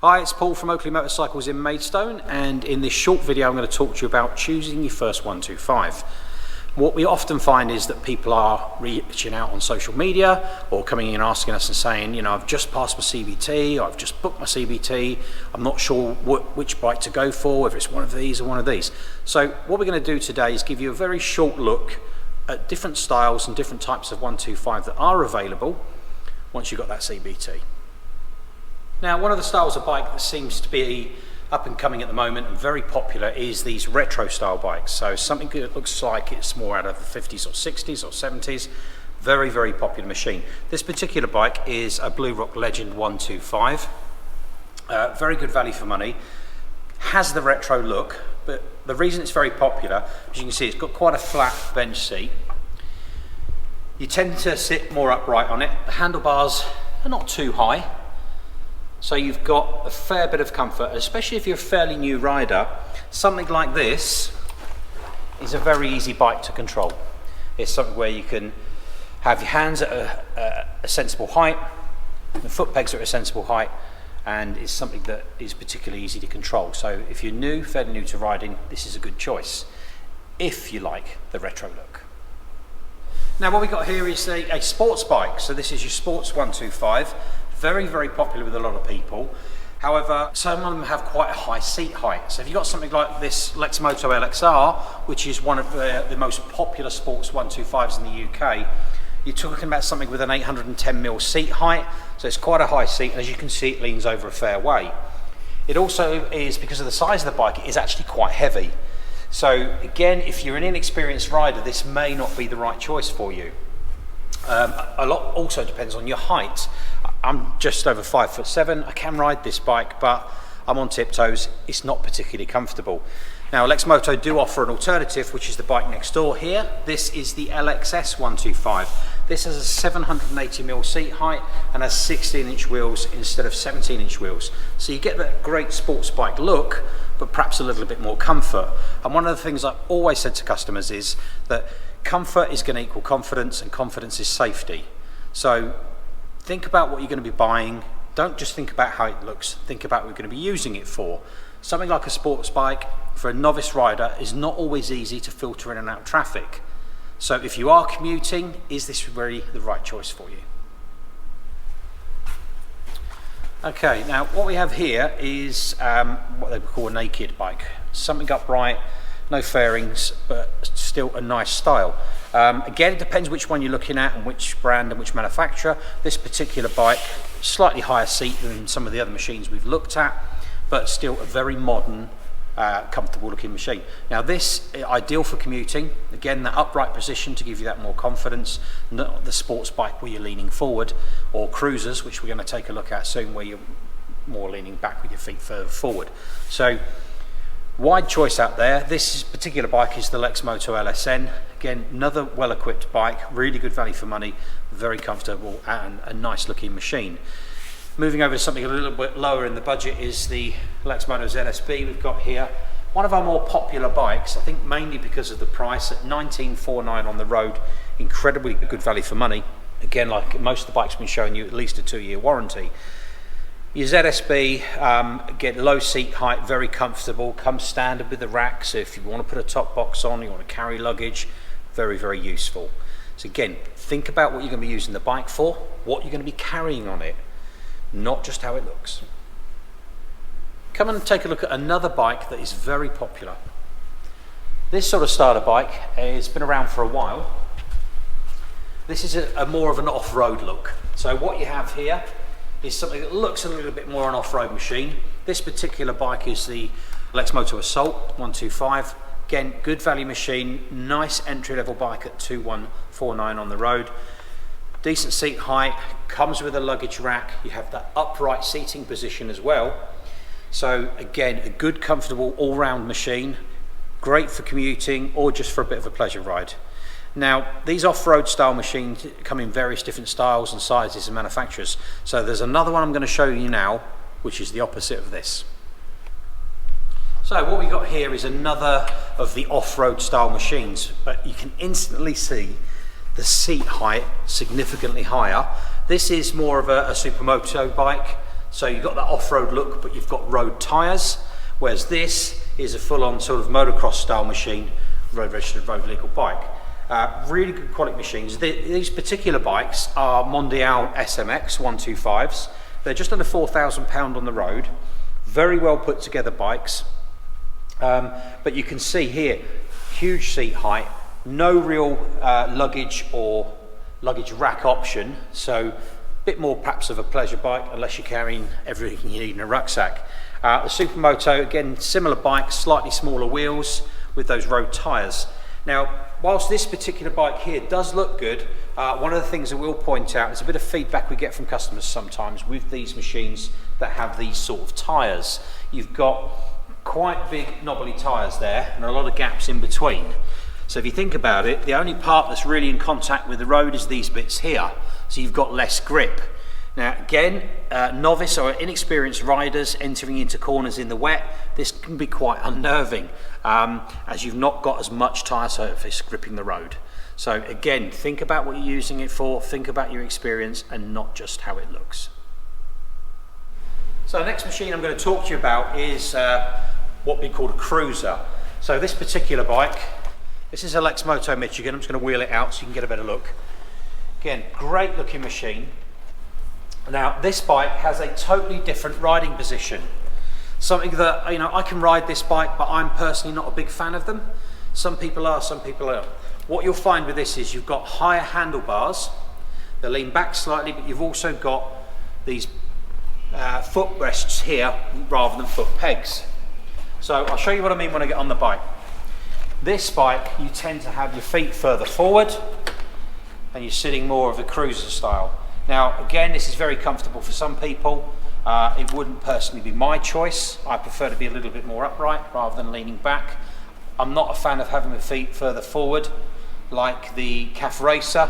Hi, it's Paul from Oakley Motorcycles in Maidstone, and in this short video I'm going to talk to you about choosing your first 125. What we often find is that people are reaching out on social media or coming in and asking us and saying, you know, I've just passed my CBT, or I've just booked my CBT, I'm not sure which bike to go for, whether it's one of these or one of these. So what we're going to do today is give you a very short look at different styles and different types of 125 that are available once you've got that CBT. Now, one of the styles of bike that seems to be up and coming at the moment and very popular is these retro style bikes. So something that looks like it's more out of the 50s or 60s or 70s. Very, very popular machine. This particular bike is a Blue Rock Legend 125. Very good value for money. Has the retro look, but the reason it's very popular, as you can see, it's got quite a flat bench seat. You tend to sit more upright on it. The handlebars are not too high, so you've got a fair bit of comfort, especially if you're a fairly new rider. Something like this is a very easy bike to control. It's something where you can have your hands at a sensible height, the foot pegs are at a sensible height, and it's something that is particularly easy to control. So if you're new, fairly new to riding, this is a good choice, if you like the retro look. Now what we've got here is a sports bike. So this is your sports 125. Very, very popular with a lot of people. However, some of them have quite a high seat height. So if you've got something like this Lex Moto LXR, which is one of the most popular sports 125s in the UK, you're talking about something with an 810mm seat height. So it's quite a high seat, and as you can see, it leans over a fair way. It also is, because of the size of the bike, it is actually quite heavy. So again, if you're an inexperienced rider, this may not be the right choice for you. A lot also depends on your height. I'm just over 5'7". I can ride this bike, but I'm on tiptoes. It's not particularly comfortable. Now, Lex Moto do offer an alternative, which is the bike next door here. This is the LXS 125. This has a 780mm seat height and has 16-inch wheels instead of 17-inch wheels. So you get that great sports bike look, but perhaps a little bit more comfort. And one of the things I've always said to customers is that comfort is going to equal confidence, and confidence is safety. So think about what you're going to be buying. Don't just think about how it looks. Think about what you're going to be using it for. Something like a sports bike for a novice rider is not always easy to filter in and out of traffic. So if you are commuting, is this really the right choice for you? Okay, now what we have here is what they would call a naked bike. Something upright, no fairings, but still a nice style. Again, it depends which one you're looking at and which brand and which manufacturer. This particular bike, slightly higher seat than some of the other machines we've looked at, but still a very modern, comfortable looking machine. Now this is ideal for commuting. Again, that upright position to give you that more confidence, not the sports bike where you're leaning forward, or cruisers, which we're going to take a look at soon, where you're more leaning back with your feet further forward. So wide choice out there. This particular bike is the Lex Moto LSN. Again, another well-equipped bike, really good value for money, very comfortable and a nice looking machine. Moving over to something a little bit lower in the budget is the Lax Motors Nsb we've got here. One of our more popular bikes, I think mainly because of the price, at $19,499 on the road, incredibly good value for money. Again, like most of the bikes we've been showing you, at least a 2-year warranty. Your ZSB, again, low seat height, very comfortable, comes standard with the rack, so if you want to put a top box on, you want to carry luggage, very, very useful. So again, think about what you're going to be using the bike for, what you're going to be carrying on it, not just how it looks. Come and take a look at another bike that is very popular. This sort of style of bike has been around for a while. This is a more of an off-road look. So what you have here is something that looks a little bit more an off-road machine. This particular bike is the Lex Moto Assault 125. Again, good value machine, nice entry-level bike at $2,149 on the road. Decent seat height, comes with a luggage rack. You have that upright seating position as well. So again, a good, comfortable, all-round machine. Great for commuting or just for a bit of a pleasure ride. Now, these off-road style machines come in various different styles and sizes and manufacturers. So there's another one I'm going to show you now, which is the opposite of this. So what we got here is another of the off-road style machines, but you can instantly see the seat height significantly higher. This is more of a supermoto bike, So you've got that off-road look, but you've got road tyres, whereas this is a full-on sort of motocross style machine, road registered, road legal bike. Really good quality machines. These particular bikes are Mondial SMX 125s. They're just under £4,000 on the road. Very well put together bikes. But you can see here, huge seat height, no real luggage or luggage rack option. So a bit more perhaps of a pleasure bike, unless you're carrying everything you need in a rucksack. The Supermoto, again, similar bike, slightly smaller wheels with those road tyres. Now, whilst this particular bike here does look good, one of the things I will point out, there's a bit of feedback we get from customers sometimes with these machines that have these sort of tyres. You've got quite big knobbly tyres there and a lot of gaps in between. So if you think about it, the only part that's really in contact with the road is these bits here. So you've got less grip. Now again, novice or inexperienced riders entering into corners in the wet, this can be quite unnerving as you've not got as much tyre surface gripping the road. So again, think about what you're using it for, think about your experience and not just how it looks. So the next machine I'm going to talk to you about is what we call a cruiser. So this particular bike, this is a Lex Moto Michigan. I'm just going to wheel it out so you can get a better look. Again, great looking machine. Now this bike has a totally different riding position. Something that, you know, I can ride this bike, but I'm personally not a big fan of them. Some people are, some people aren't. What you'll find with this is you've got higher handlebars. They lean back slightly, but you've also got these footrests here rather than foot pegs. So I'll show you what I mean when I get on the bike. This bike, you tend to have your feet further forward and you're sitting more of a cruiser style. Now again, this is very comfortable for some people. It wouldn't personally be my choice. I prefer to be a little bit more upright rather than leaning back. I'm not a fan of having the feet further forward like the Calf Racer,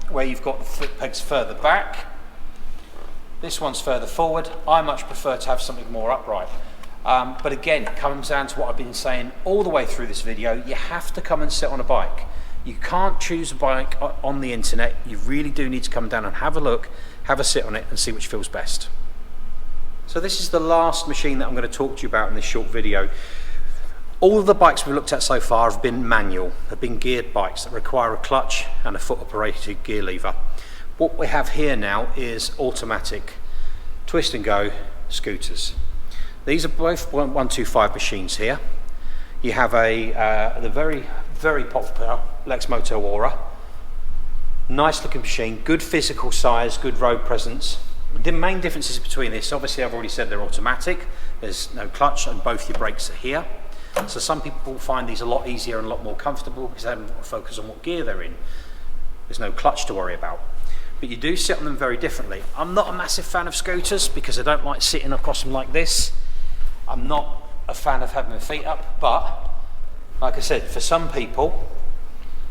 where you've got the foot pegs further back. This one's further forward. I much prefer to have something more upright. But again, it comes down to what I've been saying all the way through this video. You have to come and sit on a bike. You can't choose a bike on the internet. You really do need to come down and have a look, have a sit on it and see which feels best. So this is the last machine that I'm going to talk to you about in this short video. All of the bikes we've looked at so far have been manual, have been geared bikes that require a clutch and a foot operated gear lever. What we have here now is automatic twist and go scooters. These are both 125 machines here. You have the very popular Lex Moto Aura. Nice looking machine, good physical size, good road presence. The main differences between this, obviously I've already said they're automatic. There's no clutch and both your brakes are here. So some people find these a lot easier and a lot more comfortable because they haven't got to focus on what gear they're in. There's no clutch to worry about. But you do sit on them very differently. I'm not a massive fan of scooters because I don't like sitting across them like this. I'm not a fan of having my feet up, but like I said, for some people,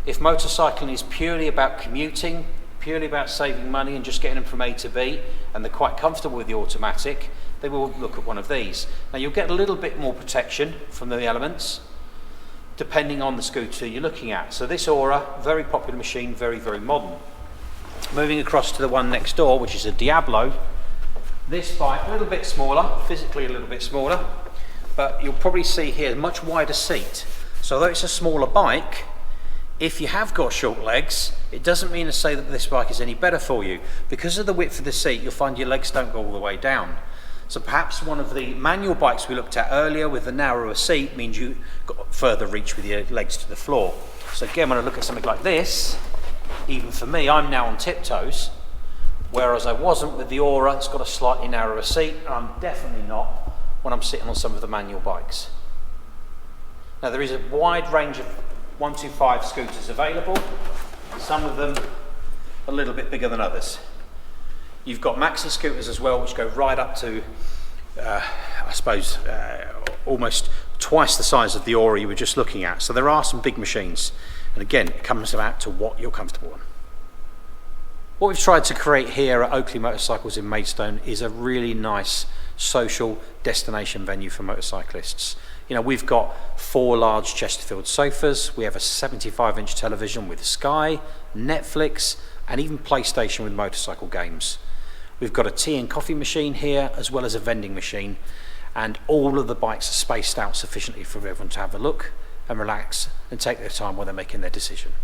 if motorcycling is purely about commuting, purely about saving money and just getting them from A to B, and they're quite comfortable with the automatic, they will look at one of these. Now you'll get a little bit more protection from the elements, depending on the scooter you're looking at. So this Aura, very popular machine, very, very modern. Moving across to the one next door, which is a Diablo. This bike, a little bit smaller, physically a little bit smaller, but you'll probably see here a much wider seat. So although it's a smaller bike, if you have got short legs, it doesn't mean to say that this bike is any better for you. Because of the width of the seat, you'll find your legs don't go all the way down. So perhaps one of the manual bikes we looked at earlier with the narrower seat means you got further reach with your legs to the floor. So again, when I look at something like this, even for me, I'm now on tiptoes, whereas I wasn't with the Aura. It's got a slightly narrower seat, and I'm definitely not when I'm sitting on some of the manual bikes. Now there is a wide range of 125 scooters available, some of them a little bit bigger than others. You've got maxi scooters as well, which go right up to, I suppose, almost twice the size of the Aura you were just looking at. So there are some big machines. And again, it comes about to what you're comfortable on. What we've tried to create here at Oakley Motorcycles in Maidstone is a really nice social destination venue for motorcyclists. You know, we've got 4 large Chesterfield sofas, we have a 75-inch television with Sky, Netflix, and even PlayStation with motorcycle games. We've got a tea and coffee machine here, as well as a vending machine, and all of the bikes are spaced out sufficiently for everyone to have a look and relax and take their time while they're making their decision.